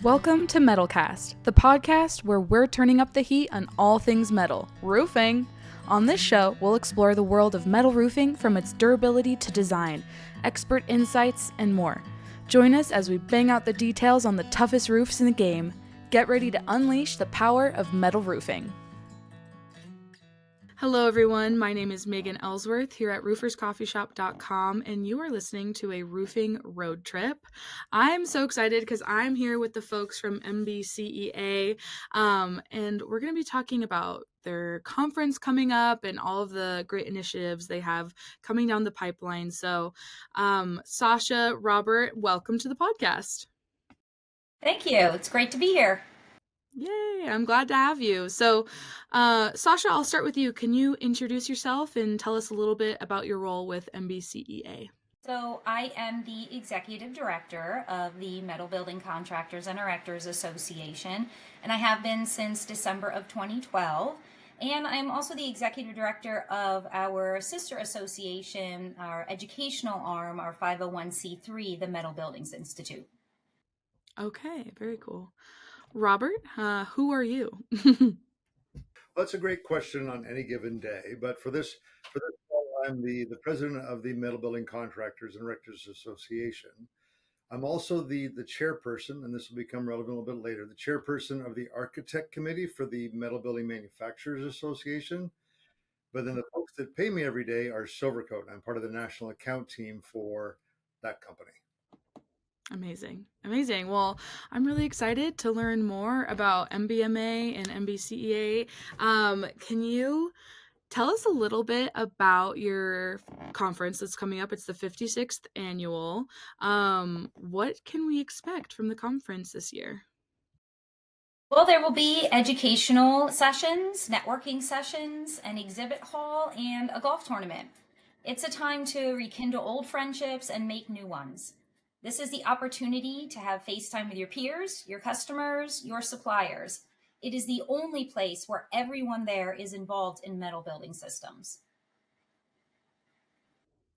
Welcome to MetalCast, the podcast where we're turning up the heat on all things metal, roofing. On this show, we'll explore the world of metal roofing from its durability to design, expert insights, and more. Join us as we bang out the details on the toughest roofs in the game. Get ready to unleash the power of metal roofing. Hello, everyone. My name is Megan Ellsworth here at rooferscoffeeshop.com, and you are listening to a roofing road trip. I'm so excited because I'm here with the folks from MBCEA, and we're going to be talking about their conference coming up and all of the great initiatives they have coming down the pipeline. So, Sasha, Robert, welcome to the podcast. Thank you. It's great to be here. Yay, I'm glad to have you. So, Sasha, I'll start with you. Can you introduce yourself and tell us a little bit about your role with MBCEA? So I am the Executive Director of the Metal Building Contractors and Erectors Association, and I have been since December of 2012. And I'm also the Executive Director of our sister association, our educational arm, our 501c3, the Metal Buildings Institute. Okay, very cool. Robert, who are you? Well, that's a great question on any given day. But for this call, I'm the president of the Metal Building Contractors and Erectors Association. I'm also the chairperson, and this will become relevant a little bit later, the chairperson of the Architect Committee for the Metal Building Manufacturers Association. But then the folks that pay me every day are Silvercoat. I'm part of the national account team for that company. Amazing. Amazing. Well, I'm really excited to learn more about MBMA and MBCEA. Can you tell us a little bit about your conference that's coming up? It's the 56th annual. What can we expect from the conference this year? Well, there will be educational sessions, networking sessions, an exhibit hall, and a golf tournament. It's a time to rekindle old friendships and make new ones. This is the opportunity to have FaceTime with your peers, your customers, your suppliers. It is the only place where everyone there is involved in metal building systems.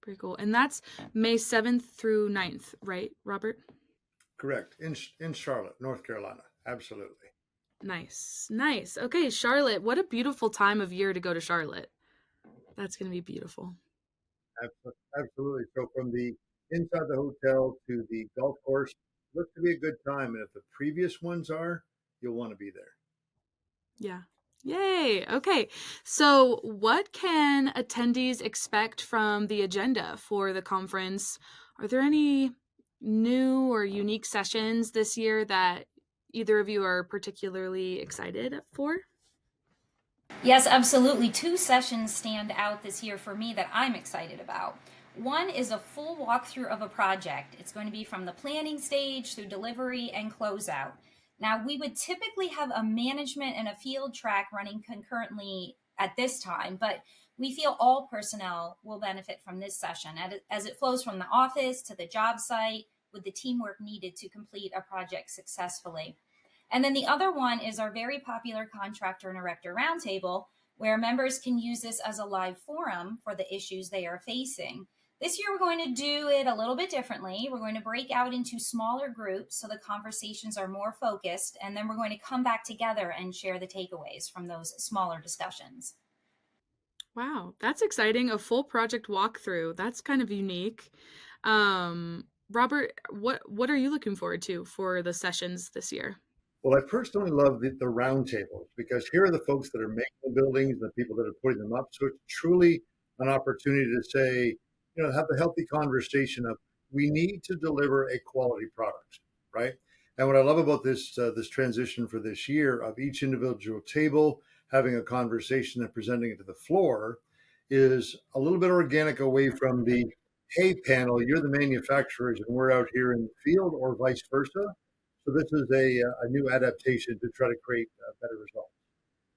Pretty cool. And that's May 7th through 9th, right, Robert? Correct. In Charlotte, North Carolina. Absolutely. Nice. Nice. Okay, Charlotte, what a beautiful time of year to go to Charlotte. That's going to be beautiful. Absolutely. So from the inside the hotel to the golf course, looks to be a good time. And if the previous ones are, you'll want to be there. Yeah. Yay. Okay. So, what can attendees expect from the agenda for the conference? Are there any new or unique sessions this year that either of you are particularly excited for? Yes, absolutely. Two sessions stand out this year for me that I'm excited about. One is a full walkthrough of a project. It's going to be from the planning stage through delivery and closeout. Now, we would typically have a management and a field track running concurrently at this time, but we feel all personnel will benefit from this session as it flows from the office to the job site with the teamwork needed to complete a project successfully. And then the other one is our very popular Contractor and Erector Roundtable, where members can use this as a live forum for the issues they are facing. This year, we're going to do it a little bit differently. We're going to break out into smaller groups so the conversations are more focused, and then we're going to come back together and share the takeaways from those smaller discussions. Wow, that's exciting. A full project walkthrough. That's kind of unique. Robert, what are you looking forward to for the sessions this year? Well, I personally love the roundtables because here are the folks that are making the buildings and the people that are putting them up. So it's truly an opportunity to say, have the healthy conversation of we need to deliver a quality product, right? And what I love about this transition for this year of each individual table having a conversation and presenting it to the floor is a little bit organic away from the hey panel, you're the manufacturers and we're out here in the field, or vice versa. So this is a new adaptation to try to create better results.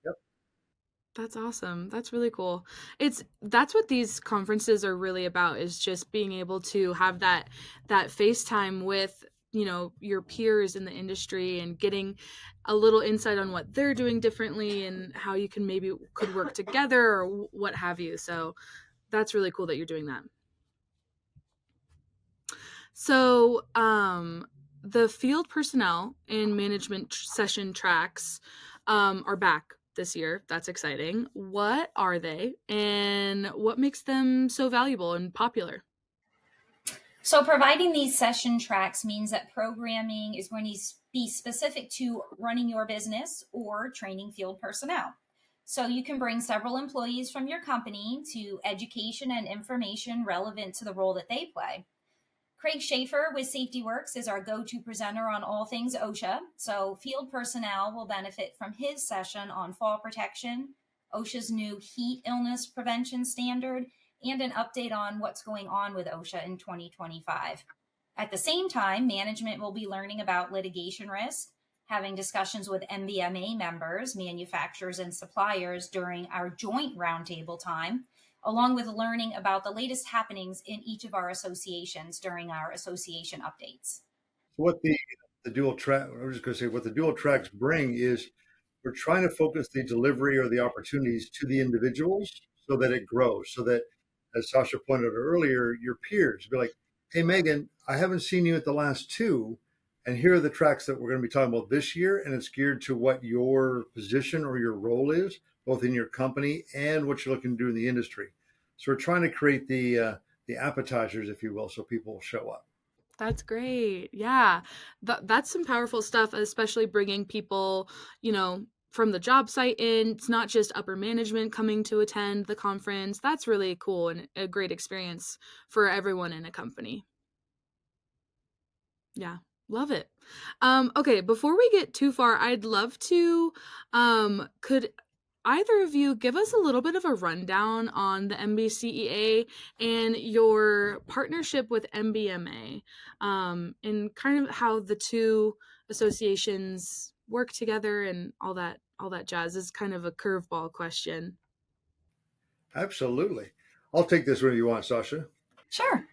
Yep. That's awesome. That's really cool. That's what these conferences are really about, is just being able to have that FaceTime with, your peers in the industry and getting a little insight on what they're doing differently and how you could work together or what have you. So that's really cool that you're doing that. So, the field personnel and management session tracks are back this year. That's exciting. What are they, and what makes them so valuable and popular? So, providing these session tracks means that programming is going to be specific to running your business or training field personnel. So, you can bring several employees from your company to education and information relevant to the role that they play. Craig Schaefer with Safety Works is our go to presenter on all things OSHA. So, field personnel will benefit from his session on fall protection, OSHA's new heat illness prevention standard, and an update on what's going on with OSHA in 2025. At the same time, management will be learning about litigation risk, having discussions with MBMA members, manufacturers, and suppliers during our joint roundtable time, along with learning about the latest happenings in each of our associations during our association updates. So what the dual track, I was just going to say, what the dual tracks bring is we're trying to focus the delivery or the opportunities to the individuals so that it grows, so that, as Sasha pointed out earlier, your peers be like, hey, Megan, I haven't seen you at the last two, and here are the tracks that we're going to be talking about this year, and it's geared to what your position or your role is, both in your company and what you're looking to do in the industry. So we're trying to create the appetizers, if you will, so people will show up. That's great. Yeah. That's some powerful stuff, especially bringing people, from the job site in. It's not just upper management coming to attend the conference. That's really cool and a great experience for everyone in a company. Yeah. Love it. Okay, before we get too far, I'd love to could either of you give us a little bit of a rundown on the MBCEA and your partnership with MBMA, and kind of how the two associations work together and all that jazz? Is kind of a curveball question. Absolutely. I'll take this whenever you want, Sasha. Sure.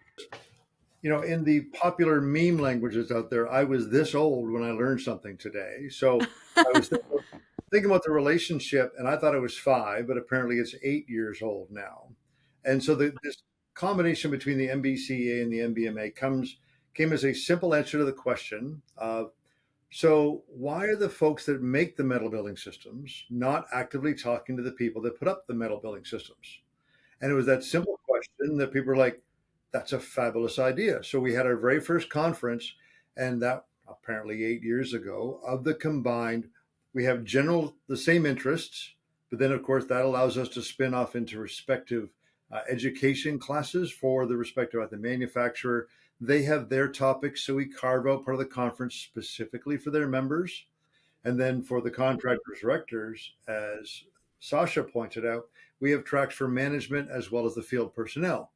In the popular meme languages out there, I was this old when I learned something today. So I was thinking about the relationship, and I thought it was 5, but apparently it's 8 years old now. And so this combination between the MBCEA and the MBMA came as a simple answer to the question of, so why are the folks that make the metal building systems not actively talking to the people that put up the metal building systems? And it was that simple question that people were like, that's a fabulous idea. So we had our very first conference, and that apparently 8 years ago, of the combined, we have the same interests, but then of course that allows us to spin off into respective education classes for the respective the manufacturer. They have their topics, so we carve out part of the conference specifically for their members. And then for the contractors, erectors, as Sasha pointed out, we have tracks for management as well as the field personnel.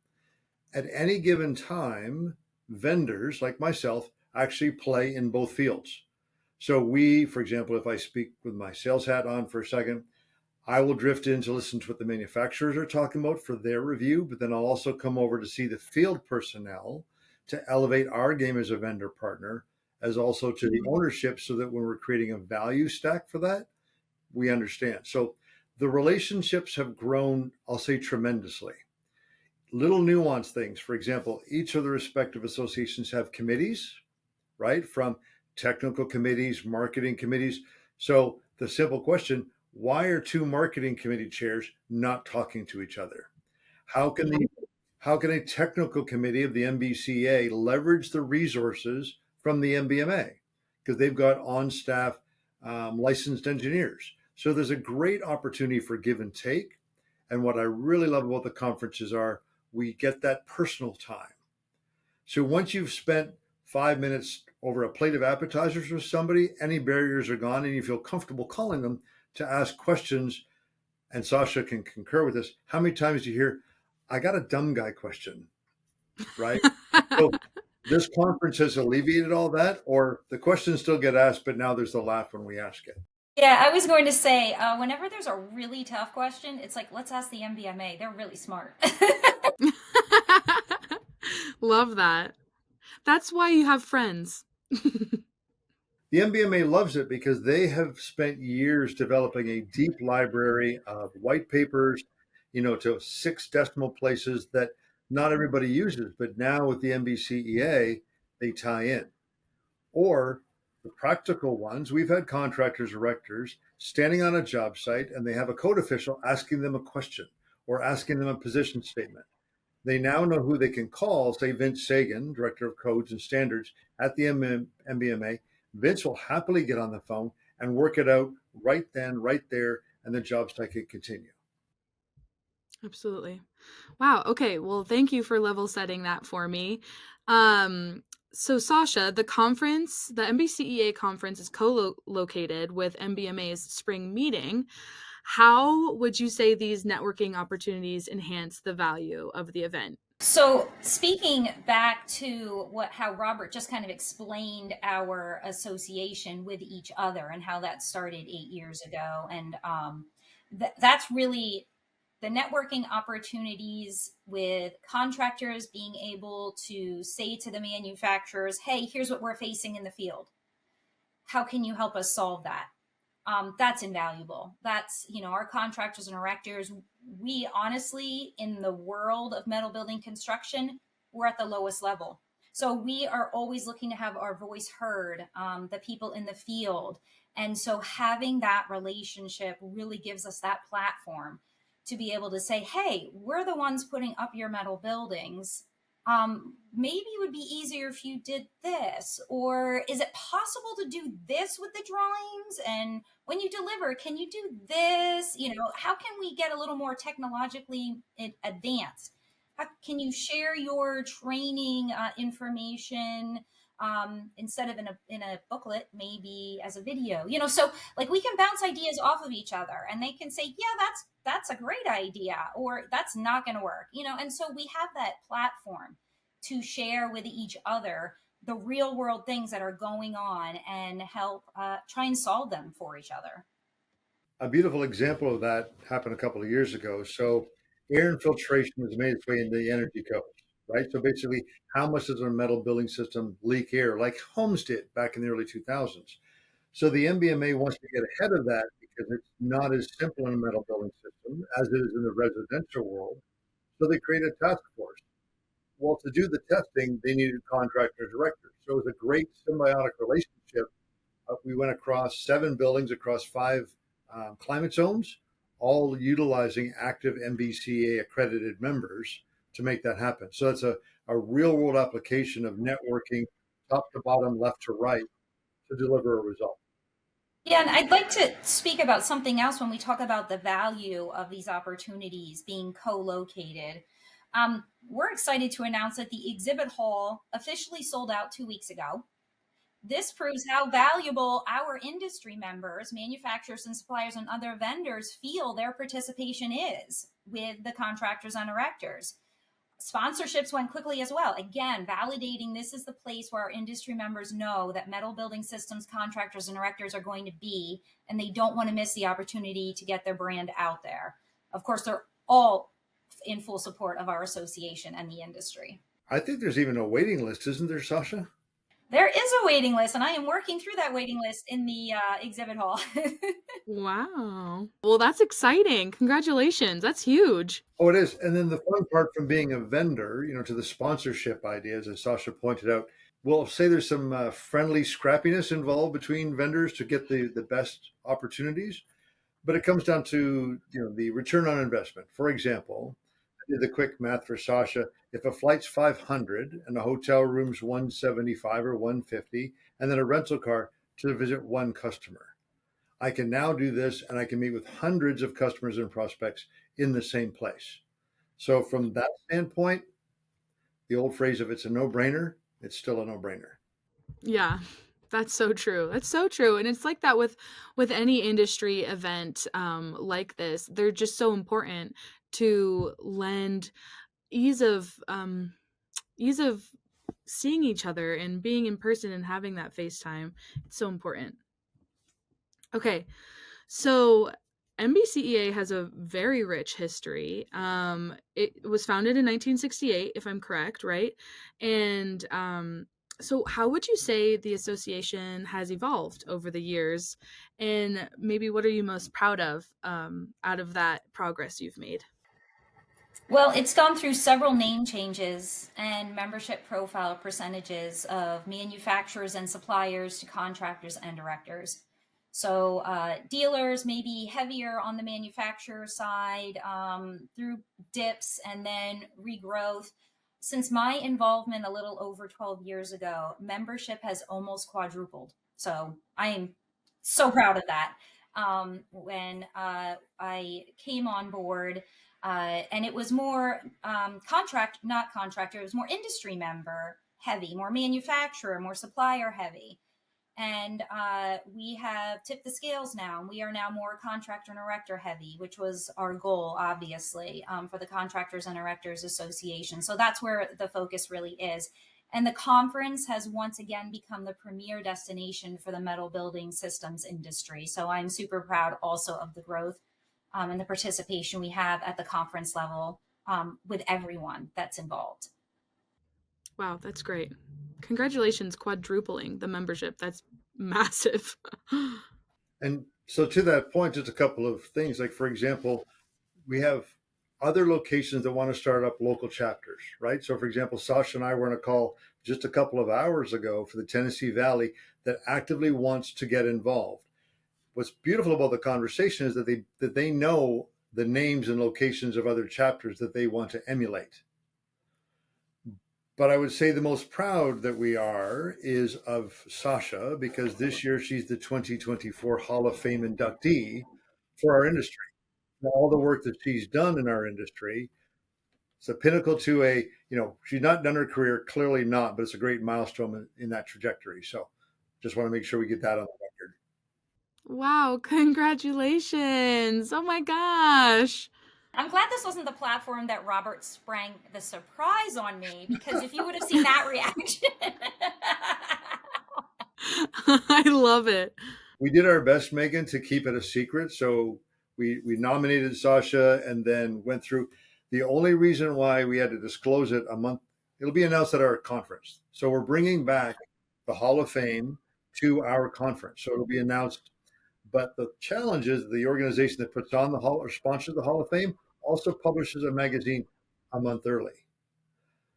At any given time, vendors like myself actually play in both fields. So we, for example, if I speak with my sales hat on for a second, I will drift in to listen to what the manufacturers are talking about for their review, but then I'll also come over to see the field personnel to elevate our game as a vendor partner, as also to the ownership, so that when we're creating a value stack for that, we understand. So the relationships have grown, I'll say, tremendously. Little nuanced things. For example, each of the respective associations have committees, right? From technical committees, marketing committees. So the simple question, why are 2 marketing committee chairs not talking to each other? How can a technical committee of the MBCA leverage the resources from the MBMA? Because they've got on staff licensed engineers. So there's a great opportunity for give and take. And what I really love about the conferences are we get that personal time. So once you've spent 5 minutes over a plate of appetizers with somebody, any barriers are gone, and you feel comfortable calling them to ask questions. And Sasha can concur with this. How many times do you hear, I got a dumb guy question, right? So this conference has alleviated all that, or the questions still get asked, but now there's the laugh when we ask it. Yeah, I was going to say, whenever there's a really tough question, it's like, let's ask the MBMA. They're really smart. Love that. That's why you have friends. The MBMA loves it because they have spent years developing a deep library of white papers, to 6 decimal places that not everybody uses. But now with the MBCEA, they tie in. Or the practical ones, we've had contractors, erectors standing on a job site and they have a code official asking them a question or asking them a position statement. They now know who they can call, say Vince Sagan, Director of Codes and Standards at the MBMA. Vince will happily get on the phone and work it out right then, right there, and the job site can continue. Absolutely. Wow. Okay. Well, thank you for level setting that for me. So Sasha, the MBCEA conference is co-located with MBMA's spring meeting. How would you say these networking opportunities enhance the value of the event? So speaking back to how Robert just kind of explained our association with each other and how that started 8 years ago, and that's really the networking opportunities with contractors being able to say to the manufacturers, hey, here's what we're facing in the field. How can you help us solve that? That's invaluable. That's, our contractors and erectors, we honestly, in the world of metal building construction, we're at the lowest level. So we are always looking to have our voice heard, the people in the field. And so having that relationship really gives us that platform to be able to say, hey, we're the ones putting up your metal buildings. Maybe it would be easier if you did this, or is it possible to do this with the drawings? And when you deliver, can you do this? How can we get a little more technologically advanced? How can you share your training information instead of in a booklet, maybe as a video? So like we can bounce ideas off of each other, and they can say, yeah, that's a great idea, or that's not going to work. And so we have that platform to share with each other the real world things that are going on and help try and solve them for each other. A beautiful example of that happened a couple of years ago. So air infiltration has made its way into the energy codes, right? So basically, how much does a metal building system leak air, like homes did back in the early 2000s? So the MBMA wants to get ahead of that because it's not as simple in a metal building system as it is in the residential world. So they created a task force. Well, to do the testing, they needed contractors, directors. So it was a great symbiotic relationship. We went across 7 buildings across 5 climate zones, all utilizing active MBCA accredited members to make that happen. So it's a real world application of networking top to bottom, left to right to deliver a result. Yeah, and I'd like to speak about something else when we talk about the value of these opportunities being co-located. We're excited to announce that the exhibit hall officially sold out 2 weeks ago. This proves how valuable our industry members, manufacturers and suppliers and other vendors feel their participation is with the contractors and erectors. Sponsorships went quickly as well. Again, validating this is the place where our industry members know that metal building systems contractors and erectors are going to be, and they don't want to miss the opportunity to get their brand out there. Of course, they're all in full support of our association and the industry. I think there's even a waiting list, isn't there, Sasha? There is a waiting list, and I am working through that waiting list in the exhibit hall. Wow. Well, that's exciting. Congratulations. That's huge. Oh, it is. And then the fun part from being a vendor, to the sponsorship ideas, as Sasha pointed out, we'll say there's some friendly scrappiness involved between vendors to get the best opportunities, but it comes down to the return on investment. For example, I did the quick math for Sasha. If a flight's 500 and a hotel room's 175 or 150, and then a rental car to visit one customer, I can now do this and I can meet with hundreds of customers and prospects in the same place. So from that standpoint, the old phrase, if it's a no-brainer, it's still a no-brainer. Yeah. That's so true. That's so true. And it's like that with any industry event like this. They're just so important to lend ease of ease of seeing each other and being in person and having that FaceTime. It's so important. Okay. So MBCEA has a very rich history. It was founded in 1968, if I'm correct, right? And so how would you say the association has evolved over the years? And maybe what are you most proud of out of that progress you've made? Well, it's gone through several name changes and membership profile percentages of manufacturers and suppliers to contractors and directors. So dealers may be heavier on the manufacturer side through dips and then regrowth. Since my involvement a little over 12 years ago, membership has almost quadrupled. So I am so proud of that. When I came on board, and it was more not contractor, it was more industry member heavy, more manufacturer, more supplier heavy. And we have tipped the scales now. We are now more contractor and erector heavy, which was our goal, obviously, for the Contractors and Erectors Association. So that's where the focus really is. And the conference has once again become the premier destination for the metal building systems industry. So I'm super proud also of the growth and the participation we have at the conference level with everyone that's involved. Wow, that's great. Congratulations, quadrupling the membership. That's massive. And so to that point, just a couple of things. Like, for example, we have other locations that want to start up local chapters, right? So, for example, Sasha and I were on a call just a couple of hours ago for the Tennessee Valley that actively wants to get involved. What's beautiful about the conversation is that they know the names and locations of other chapters that they want to emulate. But I would say the most proud that we are is of Sasha, because this year she's the 2024 Hall of Fame inductee for our industry. All the work that she's done in our industry, it's a pinnacle to she's not done her career, clearly not, but it's a great milestone in that trajectory. So just want to make sure we get that on the record. Wow, congratulations. Oh my gosh. I'm glad this wasn't the platform that Robert sprang the surprise on me, because if you would have seen that reaction. I love it. We did our best, Megan, to keep it a secret. So we nominated Sasha and then went through. The only reason why we had to disclose it a month, it'll be announced at our conference. So we're bringing back the Hall of Fame to our conference. So it'll be announced. But the challenge is the organization that puts on the Hall or sponsors the Hall of Fame also publishes a magazine a month early.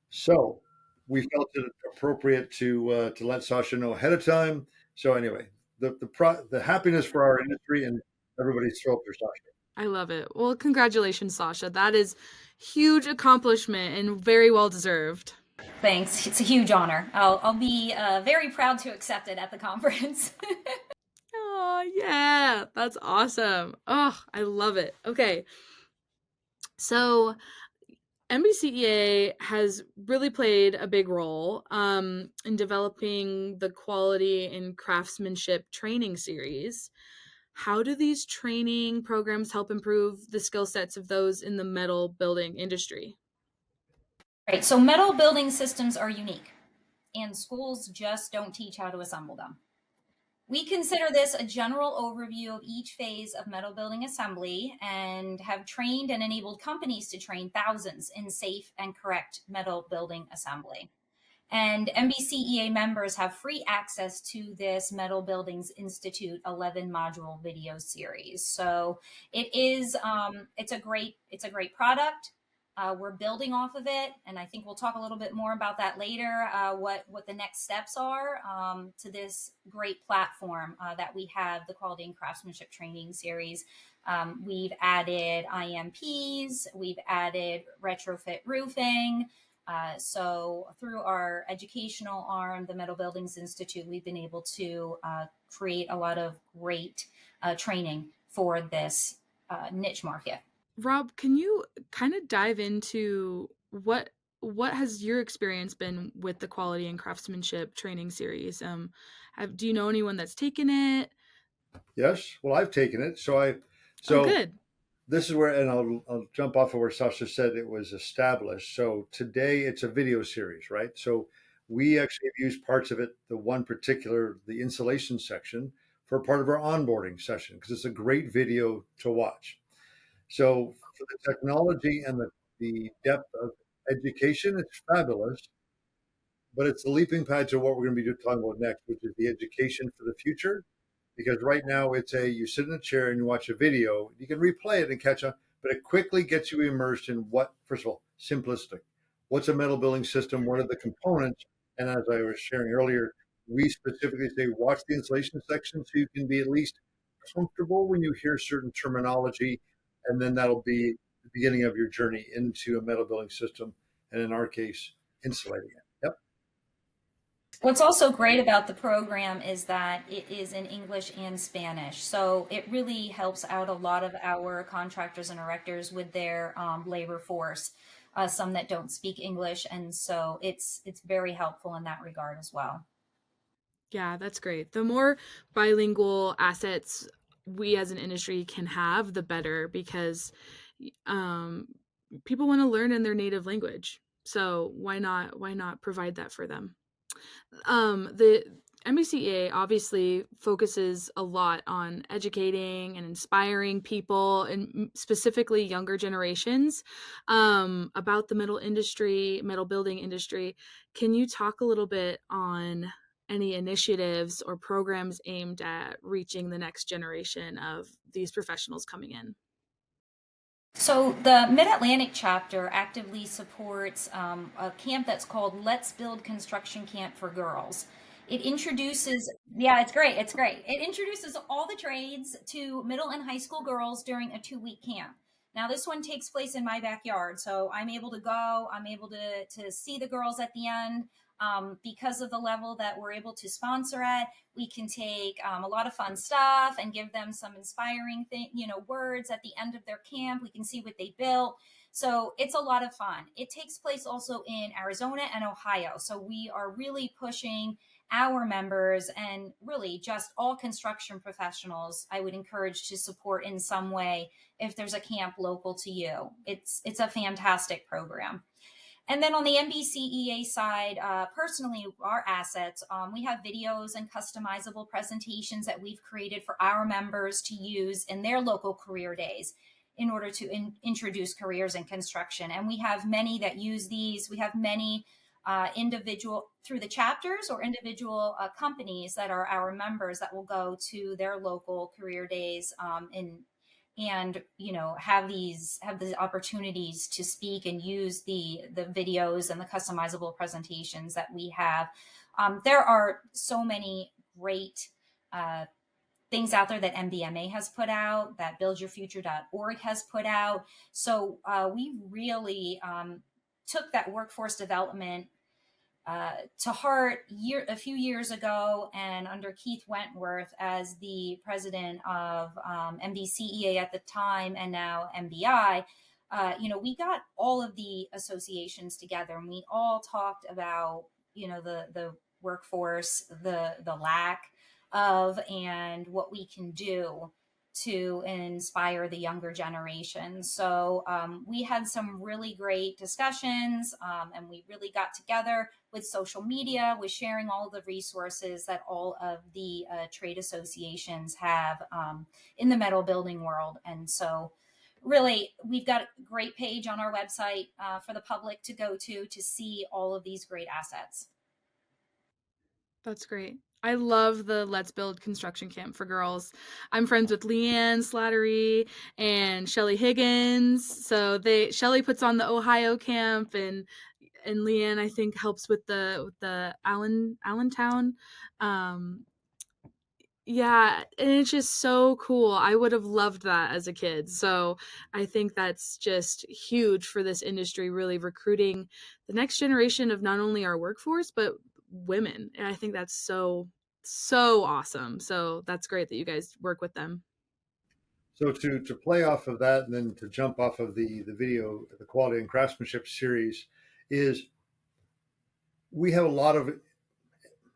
So we felt it appropriate to let Sasha know ahead of time. So anyway, the happiness for our industry, and everybody's thrilled for Sasha. I love it. Well, congratulations, Sasha. That is huge accomplishment and very well deserved. Thanks. It's a huge honor. I'll be very proud to accept it at the conference. Oh, yeah. That's awesome. Oh, I love it. Okay. So, MBCEA has really played a big role in developing the quality and craftsmanship training series. How do these training programs help improve the skill sets of those in the metal building industry? Right. So metal building systems are unique, and schools just don't teach how to assemble them. We consider this a general overview of each phase of metal building assembly and have trained and enabled companies to train thousands in safe and correct metal building assembly. And MBCEA members have free access to this Metal Buildings Institute 11 module video series. So it's a great product. We're building off of it, and I think we'll talk a little bit more about that later. What the next steps are to this great platform that we have, the Quality and Craftsmanship Training Series. We've added IMPs, we've added retrofit roofing. So through our educational arm, the Metal Buildings Institute, we've been able to create a lot of great training for this niche market. Rob, can you kind of dive into what has your experience been with the Quality and Craftsmanship Training Series? Do you know anyone that's taken it? Yes, well, I've taken it. Oh, good. This is where, and I'll jump off of where Sasha said it was established. So today it's a video series, right? So we actually have used parts of it, the installation section, for part of our onboarding session, because it's a great video to watch. So for the technology and the depth of education, it's fabulous, but it's the leaping pad to what we're going to be talking about next, which is the education for the future. Because right now you sit in a chair and you watch a video, you can replay it and catch on, but it quickly gets you immersed in what, first of all, simplistic. What's a metal building system? What are the components? And as I was sharing earlier, we specifically say watch the installation section so you can be at least comfortable when you hear certain terminology, and then that'll be the beginning of your journey into a metal building system, and in our case, insulating it. Yep. What's also great about the program is that it is in English and Spanish. So it really helps out a lot of our contractors and erectors with their labor force, some that don't speak English. And so it's very helpful in that regard as well. Yeah, that's great. The more bilingual assets we as an industry can have, the better, because um, people want to learn in their native language. So why not provide that for them? The MBCEA obviously focuses a lot on educating and inspiring people, and specifically younger generations, about the metal building industry. Can you talk a little bit on any initiatives or programs aimed at reaching the next generation of these professionals coming in? So the Mid-Atlantic chapter actively supports a camp that's called Let's Build Construction Camp for Girls. It introduces, yeah, it's great. It's great. It introduces all the trades to middle and high school girls during a 2-week camp. Now, this one takes place in my backyard, so I'm able to go. I'm able to see the girls at the end. Because of the level that we're able to sponsor at, we can take a lot of fun stuff and give them some inspiring words at the end of their camp. We can see what they built. So it's a lot of fun. It takes place also in Arizona and Ohio. So we are really pushing our members and really just all construction professionals. I would encourage to support in some way if there's a camp local to you. It's a fantastic program. And then on the MBCEA side, personally, our assets, we have videos and customizable presentations that we've created for our members to use in their local career days in order to introduce careers in construction. And we have many that use these. We have many individual through the chapters or individual companies that are our members that will go to their local career days and have these opportunities to speak and use the videos and the customizable presentations that we have. There are so many great things out there that MBMA has put out, that buildyourfuture.org has put out. So we really took that workforce development to heart a few years ago, and under Keith Wentworth as the president of MBCEA at the time, and now MBI, we got all of the associations together, and we all talked about the workforce, the lack of, and what we can do to inspire the younger generation. So we had some really great discussions, and we really got together with social media, with sharing all the resources that all of the trade associations have in the metal building world. And so really, we've got a great page on our website for the public to go to see all of these great assets. That's great. I love the Let's Build Construction Camp for Girls. I'm friends with Leanne Slattery and Shelly Higgins. So Shelly puts on the Ohio camp, and Leanne, I think, helps with the Allentown. Yeah, and it's just so cool. I would have loved that as a kid. So I think that's just huge for this industry, really recruiting the next generation of not only our workforce, but women. And I think that's so awesome. So that's great that you guys work with them. So to play off of that, and then to jump off of the video, the quality and craftsmanship series, is we have a lot of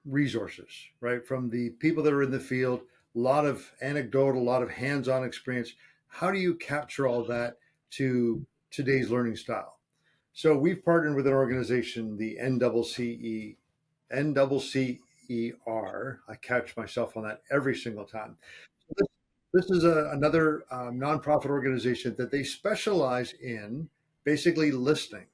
resources, right? From the people that are in the field, a lot of anecdotal, a lot of hands-on experience. How do you capture all that to today's learning style? So we've partnered with an organization, the NCCER. I catch myself on that every single time. This is another nonprofit organization that they specialize in basically listening.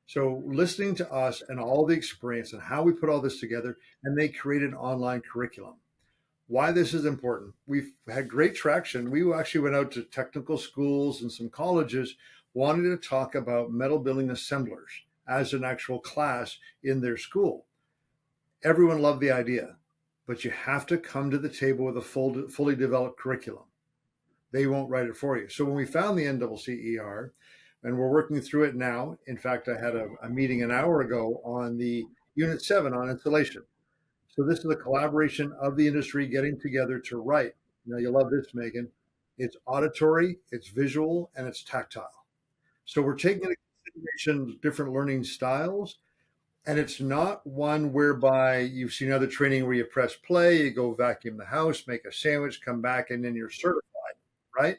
So listening to us and all the experience and how we put all this together, and they create an online curriculum. Why this is important. We've had great traction. We actually went out to technical schools and some colleges wanting to talk about metal building assemblers as an actual class in their school. Everyone loved the idea, but you have to come to the table with a fully developed curriculum. They won't write it for you. So when we found the NCCER, and we're working through it now, in fact, I had a meeting an hour ago on the Unit 7 on installation. So this is a collaboration of the industry getting together to write. Now you'll love this, Megan. It's auditory, it's visual, and it's tactile. So we're taking into consideration different learning styles, and it's not one whereby you've seen other training where you press play, you go vacuum the house, make a sandwich, come back, and then you're certified, right?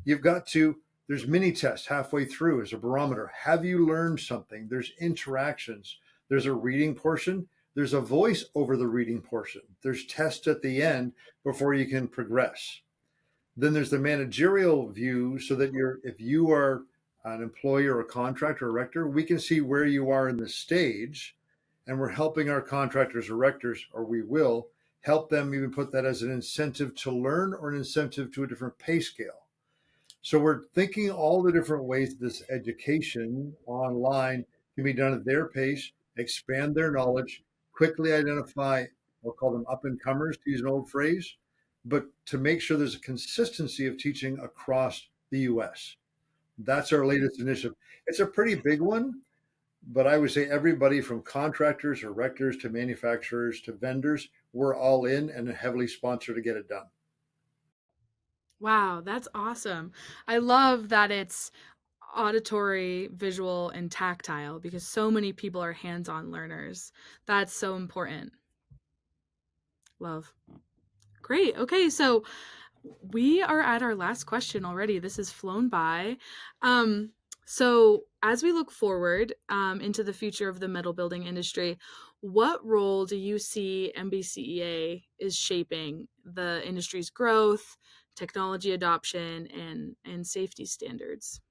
You've got to, there's mini tests halfway through as a barometer. Have you learned something? There's interactions. There's a reading portion. There's a voice over the reading portion. There's tests at the end before you can progress. Then there's the managerial view so that if you are an employee or a contractor or erector, we can see where you are in the stage, and we're helping our contractors, erectors, or we will help them even put that as an incentive to learn or an incentive to a different pay scale. So we're thinking all the different ways this education online can be done at their pace, expand their knowledge, quickly identify, we'll call them up and comers, to use an old phrase, but to make sure there's a consistency of teaching across the US. That's our latest initiative. It's a pretty big one, but I would say everybody from contractors, erectors, to manufacturers, to vendors, we're all in and heavily sponsored to get it done. Wow, that's awesome. I love that it's auditory, visual, and tactile because so many people are hands-on learners. That's so important. Love. Great. Okay, so we are at our last question already. This has flown by. So as we look forward into the future of the metal building industry, what role do you see MBCEA is shaping the industry's growth, technology adoption, and safety standards?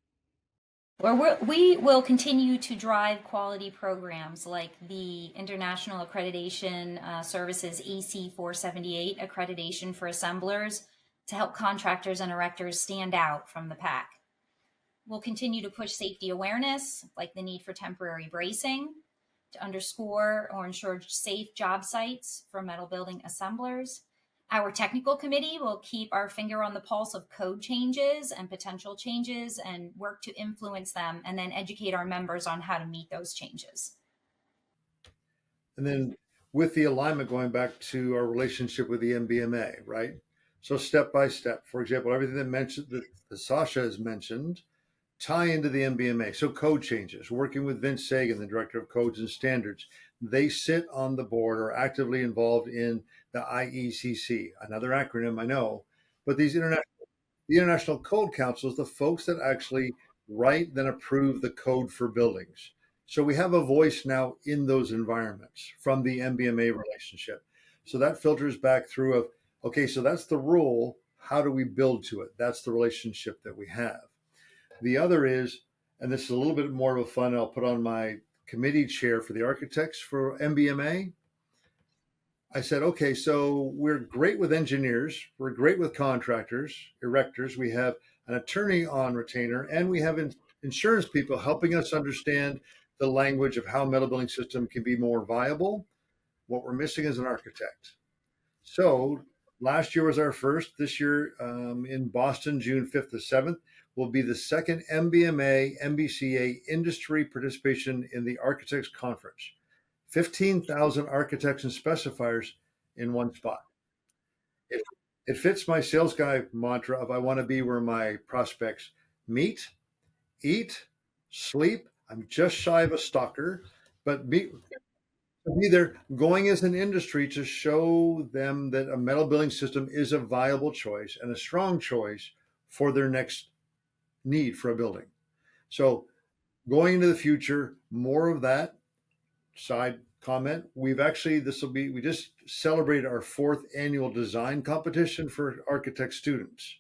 We will continue to drive quality programs like the International Accreditation Services EC 478 accreditation for assemblers to help contractors and erectors stand out from the pack. We'll continue to push safety awareness, like the need for temporary bracing, to underscore or ensure safe job sites for metal building assemblers. Our technical committee will keep our finger on the pulse of code changes and potential changes and work to influence them and then educate our members on how to meet those changes. And then with the alignment, going back to our relationship with the MBMA, right? So step by step, for example, everything that Sasha has mentioned, tie into the MBMA. So code changes, working with Vince Sagan, the Director of Codes and Standards. They sit on the board or actively involved in the IECC, another acronym I know, but the International Code Council is the folks that actually write, then approve the code for buildings. So we have a voice now in those environments from the MBMA relationship. So that filters back through of, okay, so that's the rule. How do we build to it? That's the relationship that we have. The other is, and this is a little bit more of a fun, I'll put on my committee chair for the architects for MBMA. I said, okay, so we're great with engineers, we're great with contractors, erectors, we have an attorney on retainer, and we have insurance people helping us understand the language of how metal building system can be more viable. What we're missing is an architect. So last year was our first. This year in Boston, June 5th to 7th, will be the second MBMA MBCEA industry participation in the Architects Conference. 15,000 architects and specifiers in one spot. It fits my sales guy mantra of I want to be where my prospects meet, eat, sleep. I'm just shy of a stalker, but be there going as an industry to show them that a metal building system is a viable choice and a strong choice for their next need for a building. So going into the future, more of that. Side comment, we just celebrated our 4th annual design competition for architect students.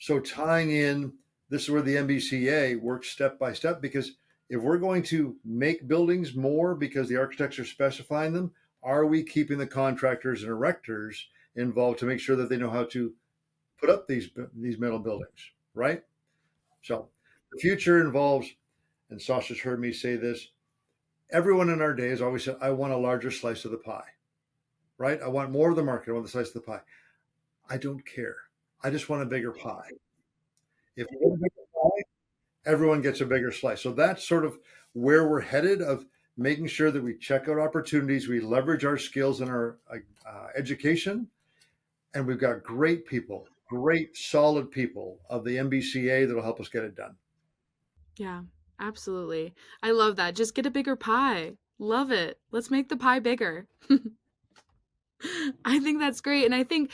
So tying in, this is where the MBCEA works step by step, because if we're going to make buildings more because the architects are specifying them, Are we keeping the contractors and erectors involved to make sure that they know how to put up these metal buildings, right? So the future involves, and Sasha's heard me say this, everyone in our day has always said, I want a larger slice of the pie, right? I want more of the market. I want the slice of the pie. I don't care. I just want a bigger pie. If we get a bigger pie, everyone gets a bigger slice. So that's sort of where we're headed, of making sure that we check out opportunities, we leverage our skills and our education, and we've got great people, great solid people of the MBCA that'll help us get it done. Yeah, absolutely. I love that. Just get a bigger pie. Love it. Let's make the pie bigger. I think that's great. And I think,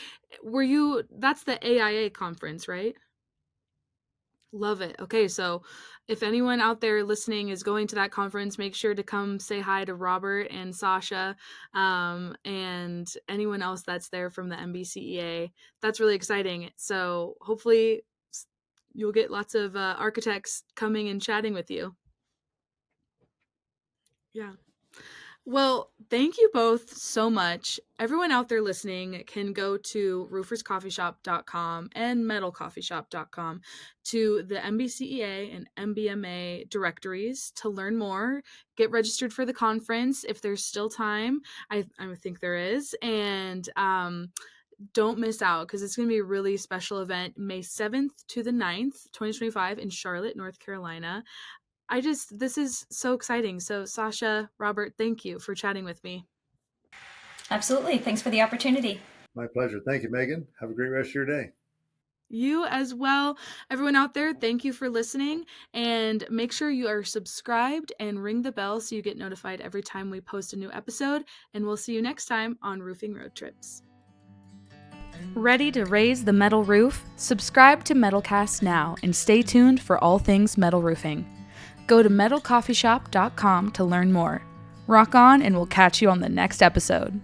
that's the AIA conference, right? Love it. Okay, so if anyone out there listening is going to that conference, make sure to come say hi to Robert and Sasha, and anyone else that's there from the MBCEA. That's really exciting. So hopefully you'll get lots of architects coming and chatting with you. Yeah. Well, thank you both so much. Everyone out there listening can go to rooferscoffeeshop.com and MetalCoffeeShop.com to the MBCEA and MBMA directories to learn more. Get registered for the conference if there's still time. I think there is. And don't miss out, because it's going to be a really special event, May 7th to the 9th, 2025 in Charlotte, North Carolina. This is so exciting. So Sasha, Robert, thank you for chatting with me. Absolutely. Thanks for the opportunity. My pleasure. Thank you, Megan. Have a great rest of your day. You as well. Everyone out there, thank you for listening, and make sure you are subscribed and ring the bell so you get notified every time we post a new episode, and we'll see you next time on Roofing Road Trips. Ready to raise the metal roof? Subscribe to Metalcast now and stay tuned for all things metal roofing. Go to MetalCoffeeShop.com to learn more. Rock on, and we'll catch you on the next episode.